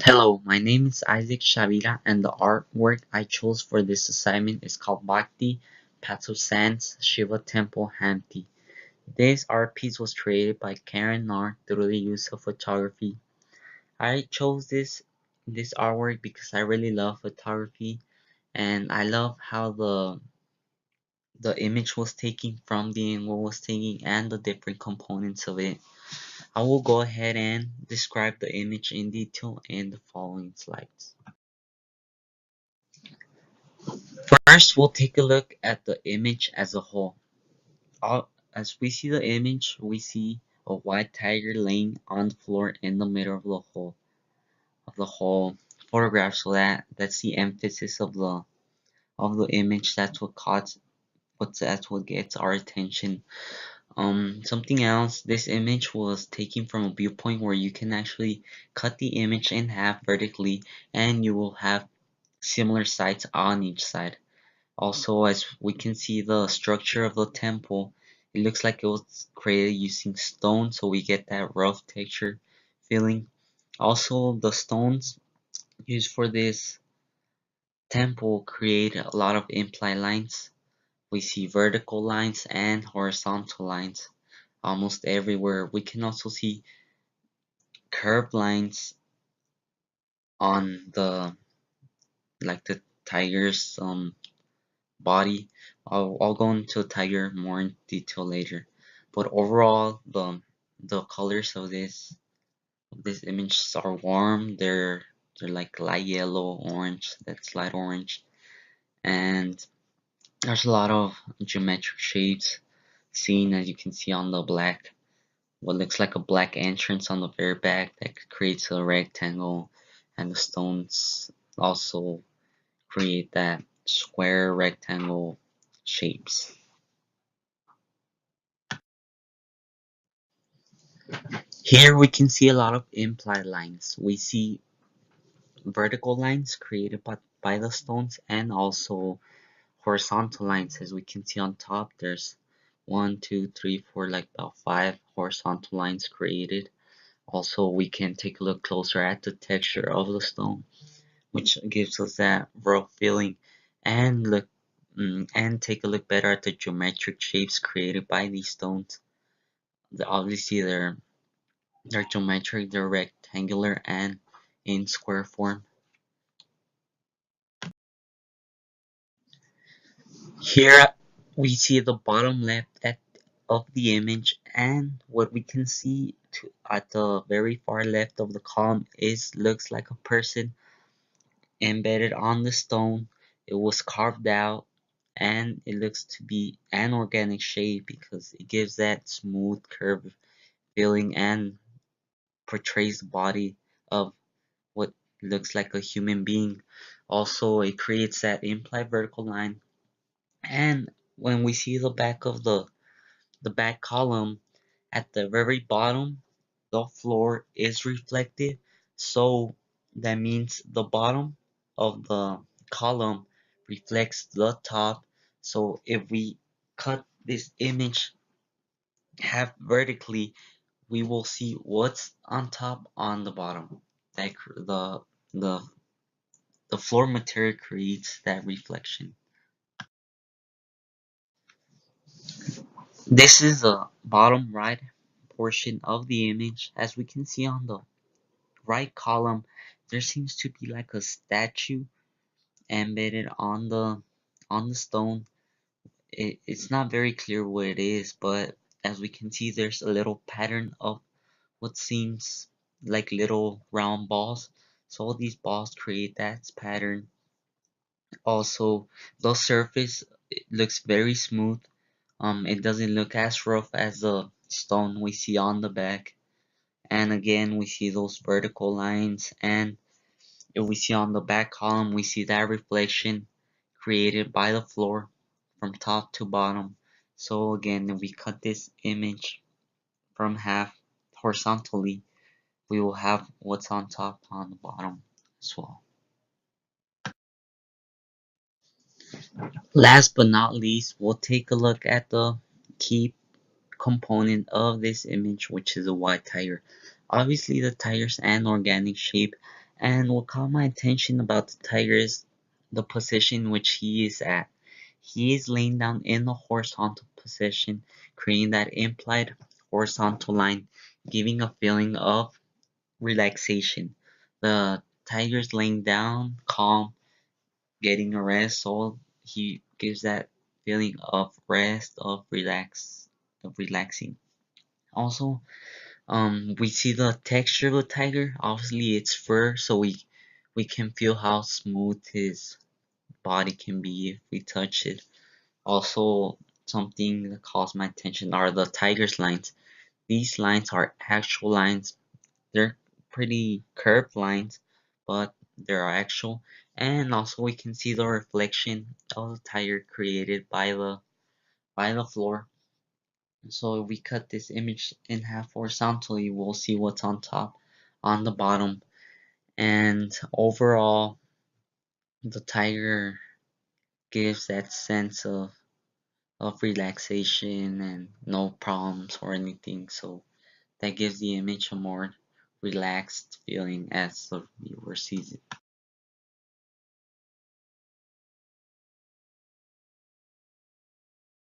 Hello, my name is Isaac Shavira and the artwork I chose for this assignment is called Bhakti Pathosan's Shiva Temple Hampi. This art piece was created by Karen Nar through the use of photography. I chose this artwork because I really love photography and I love how the image was taken from the angle was taken and the different components of it. I will go ahead and describe the image in detail in the following slides. First, we'll take a look at the image as a whole. As we see the image, we see a white tiger laying on the floor in the middle of the whole photograph. So that's the emphasis of the image. That's what gets our attention. Something else. This image was taken from a viewpoint where you can actually cut the image in half vertically, and you will have similar sides on each side. Also, as we can see the structure of the temple, it looks like it was created using stone, so we get that rough texture feeling. Also, the stones used for this temple create a lot of implied lines. We see vertical lines and horizontal lines almost everywhere. We can also see curved lines on the tiger's body. I'll go into tiger more in detail later. But overall, the colors of this image are warm. They're like light yellow, orange. That's light orange, and there's a lot of geometric shapes seen, as you can see on the black. What looks like a black entrance on the very back that creates a rectangle, and the stones also create that square rectangle shapes. Here we can see a lot of implied lines. We see vertical lines created by the stones and also horizontal lines. As we can see on top, there's 1, 2, 3, 4, like about 5 horizontal lines created. Also, we can take a look closer at the texture of the stone, which gives us that rough feeling, and and take a look better at the geometric shapes created by these stones. Obviously, they're geometric, they're rectangular and in square form. Here we see the bottom left of the image, and what we can see at the very far left of the column looks like a person embedded on the stone. It was carved out and it looks to be an organic shape because it gives that smooth curve feeling and portrays the body of what looks like a human being. Also, it creates that implied vertical line. And when we see the back of the back column, at the very bottom, the floor is reflective. So that means the bottom of the column reflects the top. So if we cut this image half vertically, we will see what's on top on the bottom. Like the the floor material creates that reflection. This is the bottom right portion of the image. As we can see on the right column, there seems to be like a statue embedded on the stone. It's not very clear what it is, but as we can see, there's a little pattern of what seems like little round balls. So all these balls create that pattern. Also, the surface, it looks very smooth. It doesn't look as rough as the stone we see on the back. And again, we see those vertical lines, and if we see on the back column, we see that reflection created by the floor from top to bottom. So again, if we cut this image from half horizontally, we will have what's on top on the bottom as well. Last but not least, we'll take a look at the key component of this image, which is a white tiger. Obviously, the tiger's an organic shape, And what caught my attention about the tiger is the position which he is at. He is laying down in the horizontal position, creating that implied horizontal line, giving a feeling of relaxation. The tiger's laying down, calm, getting a rest, so he gives that feeling of rest, of relaxing. Also, we see the texture of the tiger. Obviously, it's fur, so we can feel how smooth his body can be if we touch it. Also, something that calls my attention are the tiger's lines. These lines are actual lines. They're pretty curved lines, but they're actual. And also, we can see the reflection of the tiger created by the floor. So if we cut this image in half horizontally, we'll see what's on top, on the bottom. And overall, the tiger gives that sense of relaxation and no problems or anything. So that gives the image a more relaxed feeling as the viewer sees it.